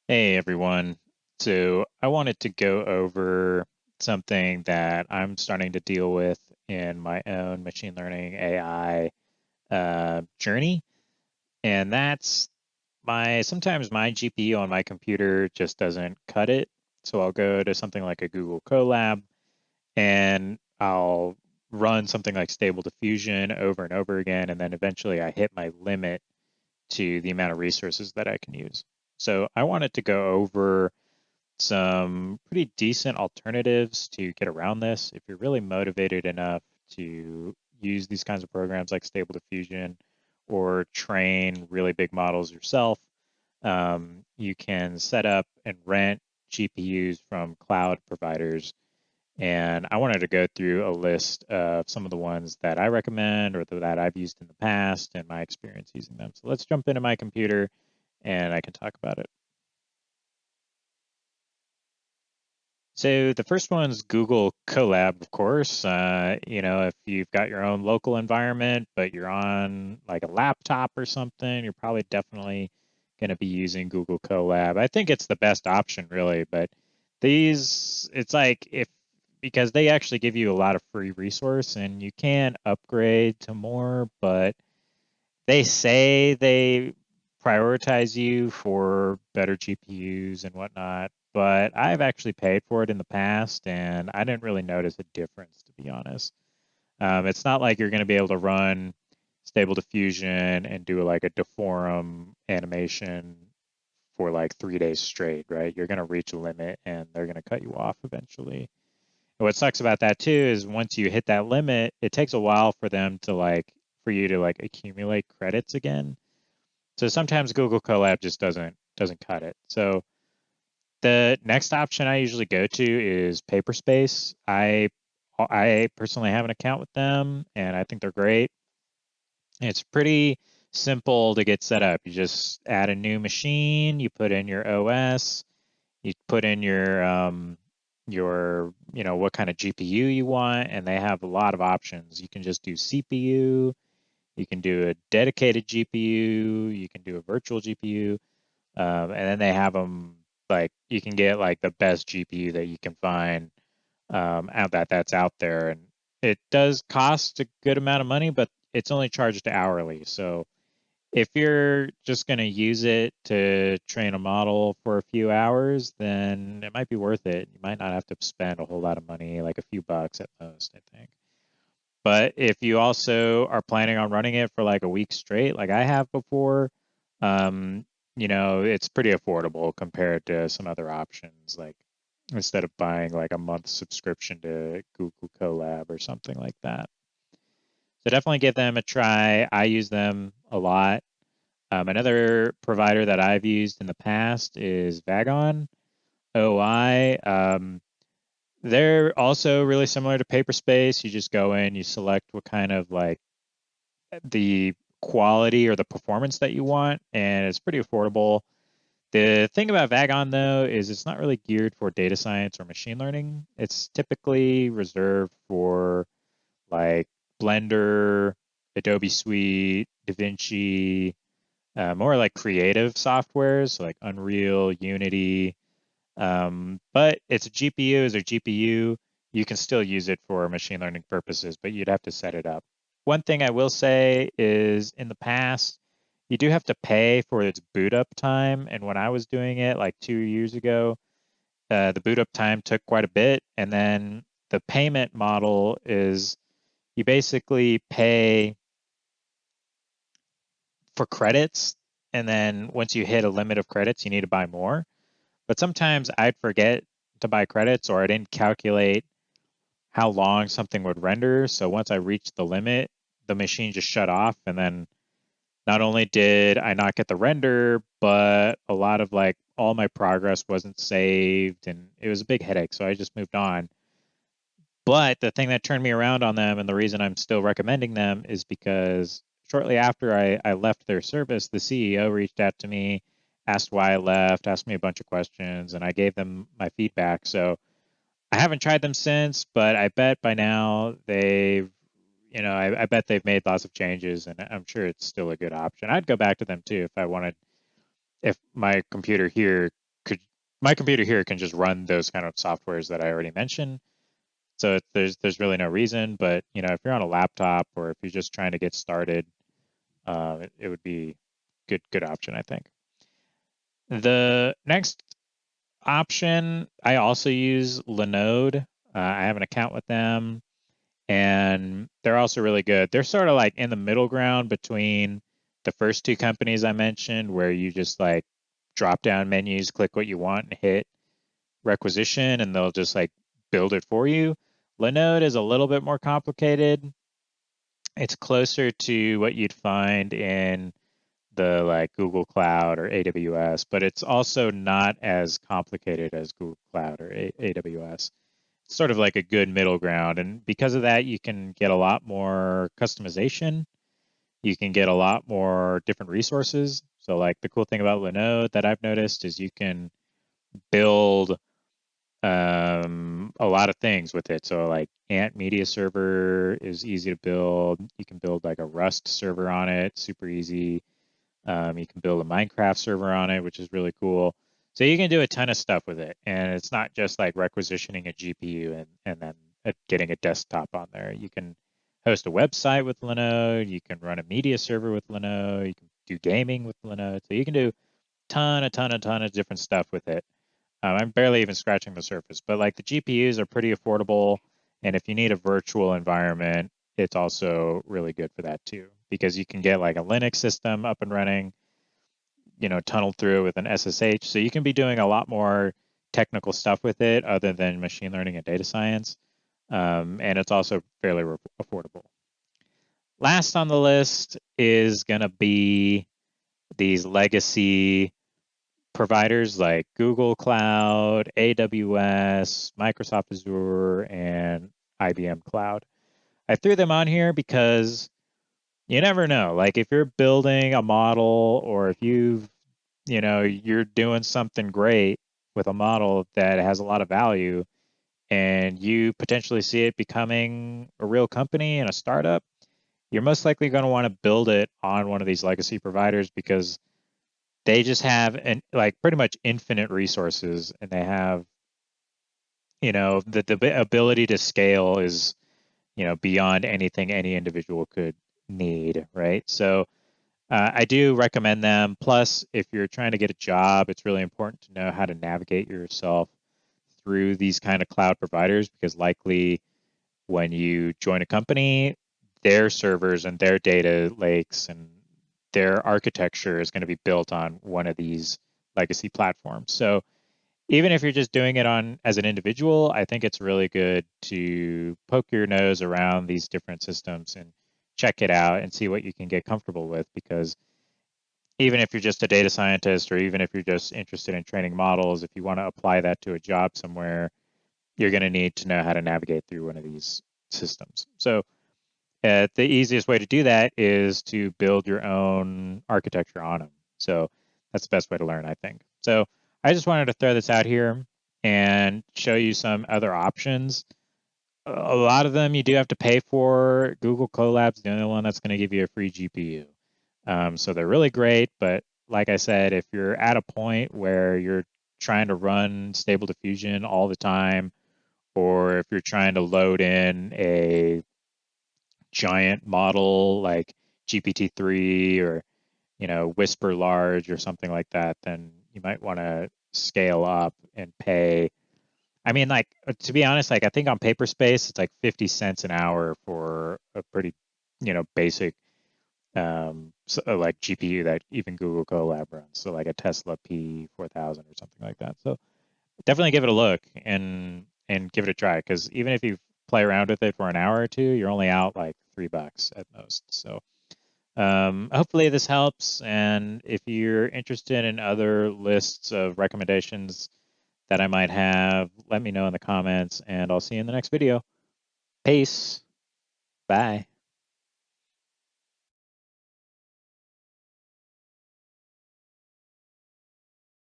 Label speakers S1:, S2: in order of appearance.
S1: Hey everyone. So I wanted to go over something that I'm starting to deal with in my own machine learning AI journey, and that's sometimes my GPU on my computer just doesn't cut it. So I'll go to something like a Google Colab and I'll run something like Stable Diffusion over and over again, and then eventually I hit my limit to the amount of resources that I can use. So I wanted to go over some pretty decent alternatives to get around this. If you're really motivated enough to use these kinds of programs like Stable Diffusion or train really big models yourself, you can set up and rent GPUs from cloud providers. And I wanted to go through a list of some of the ones that I recommend or that I've used in the past and my experience using them. So let's jump into my computer and I can talk about it. So the first one's Google Colab, of course. If you've got your own local environment, but you're on like a laptop or something, you're probably definitely going to be using Google Colab. I think it's the best option, really. But it's like if because they actually give you a lot of free resource and you can upgrade to more, but they say they prioritize you for better GPUs and whatnot, but I've actually paid for it in the past and I didn't really notice a difference, to be honest. It's not like you're going to be able to run Stable Diffusion and do like a deforum animation for like 3 days straight, right? You're going to reach a limit and they're going to cut you off eventually. And what sucks about that too is once you hit that limit, it takes a while for you to like accumulate credits again. So sometimes Google Colab just doesn't cut it. So the next option I usually go to is Paperspace. I personally have an account with them and I think they're great. It's pretty simple to get set up. You just add a new machine, you put in your OS, you put in your what kind of GPU you want, and they have a lot of options. You can just do CPU, you can do a dedicated GPU, you can do a virtual GPU. And then they have them like you can get like the best GPU that you can find that's out there, and it does cost a good amount of money, but it's only charged hourly. So if you're just going to use it to train a model for a few hours, then it might be worth it. You might not have to spend a whole lot of money, like a few bucks at most, I think. But if you also are planning on running it for like a week straight, like I have before, um, it's pretty affordable compared to some other options. Like instead of buying like a month subscription to Google Colab or something like that. So definitely give them a try. I use them a lot. Another provider that I've used in the past is Vagon, OI. They're also really similar to Paperspace. You just go in, you select what kind of like the quality or the performance that you want, and it's pretty affordable. The thing about Vagon, though, is it's not really geared for data science or machine learning. It's typically reserved for like Blender, Adobe Suite, DaVinci, more like creative softwares, so like Unreal, Unity. But it's a GPU is a GPU. You can still use it for machine learning purposes, but you'd have to set it up. One thing I will say is in the past, you do have to pay for its boot up time. And when I was doing it like 2 years ago, the boot up time took quite a bit. And then the payment model is you basically pay for credits. And then once you hit a limit of credits, you need to buy more. But sometimes I'd forget to buy credits or I didn't calculate how long something would render. So once I reached the limit, the machine just shut off. And then not only did I not get the render, but a lot of like all my progress wasn't saved and it was a big headache. So I just moved on. But the thing that turned me around on them and the reason I'm still recommending them is because shortly after I left their service, the CEO reached out to me, asked why I left, asked me a bunch of questions, and I gave them my feedback. So I haven't tried them since, but I bet by now I bet they've made lots of changes, and I'm sure it's still a good option. I'd go back to them too if I wanted, if my computer here my computer here can just run those kind of softwares that I already mentioned. So there's really no reason. But if you're on a laptop or if you're just trying to get started, it would be good option, I think. The next option, I also use Linode. I have an account with them, and they're also really good. They're sort of like in the middle ground between the first two companies I mentioned, where you just like drop down menus, click what you want, and hit requisition, and they'll just like build it for you. Linode is a little bit more complicated. It's closer to what you'd find in the like Google Cloud or AWS, but it's also not as complicated as Google Cloud or AWS. It's sort of like a good middle ground. And because of that, you can get a lot more customization. You can get a lot more different resources. So like the cool thing about Linode that I've noticed is you can build a lot of things with it. So like Ant Media Server is easy to build. You can build like a Rust server on it, super easy. You can build a Minecraft server on it, which is really cool. So you can do a ton of stuff with it. And it's not just like requisitioning a GPU and then getting a desktop on there. You can host a website with Linode. You can run a media server with Linode. You can do gaming with Linode. So you can do a ton of different stuff with it. I'm barely even scratching the surface, but like the GPUs are pretty affordable. And if you need a virtual environment, it's also really good for that too, because you can get like a Linux system up and running, tunneled through with an SSH. So you can be doing a lot more technical stuff with it other than machine learning and data science. And it's also fairly affordable. Last on the list is going to be these legacy providers like Google Cloud, AWS, Microsoft Azure, and IBM Cloud. I threw them on here because you never know. Like if you're building a model or if you're doing something great with a model that has a lot of value and you potentially see it becoming a real company and a startup, you're most likely going to want to build it on one of these legacy providers because they just have like pretty much infinite resources, and they have the ability to scale is beyond anything any individual could need, right? So I do recommend them. Plus, if you're trying to get a job, it's really important to know how to navigate yourself through these kind of cloud providers because likely when you join a company, their servers and their data lakes and their architecture is going to be built on one of these legacy platforms. So even if you're just doing it on as an individual, I think it's really good to poke your nose around these different systems and check it out and see what you can get comfortable with because even if you're just a data scientist or even if you're just interested in training models, if you want to apply that to a job somewhere, you're going to need to know how to navigate through one of these systems. So the easiest way to do that is to build your own architecture on them. So that's the best way to learn, I think. So I just wanted to throw this out here and show you some other options. A lot of them you do have to pay for. Google Colab's the only one that's going to give you a free GPU. So they're really great, but like I said, if you're at a point where you're trying to run Stable Diffusion all the time, or if you're trying to load in a giant model like GPT-3 or Whisper Large or something like that, then you might want to scale up and pay. I mean, like to be honest, like I think on Paperspace it's like 50 cents an hour for a pretty, basic like GPU that even Google Colab runs. So like a Tesla P4000 or something like that. So definitely give it a look and give it a try because even if you play around with it for an hour or two, you're only out like $3 at most. So hopefully this helps. And if you're interested in other lists of recommendations that I might have, let me know in the comments and I'll see you in the next video. Peace. Bye.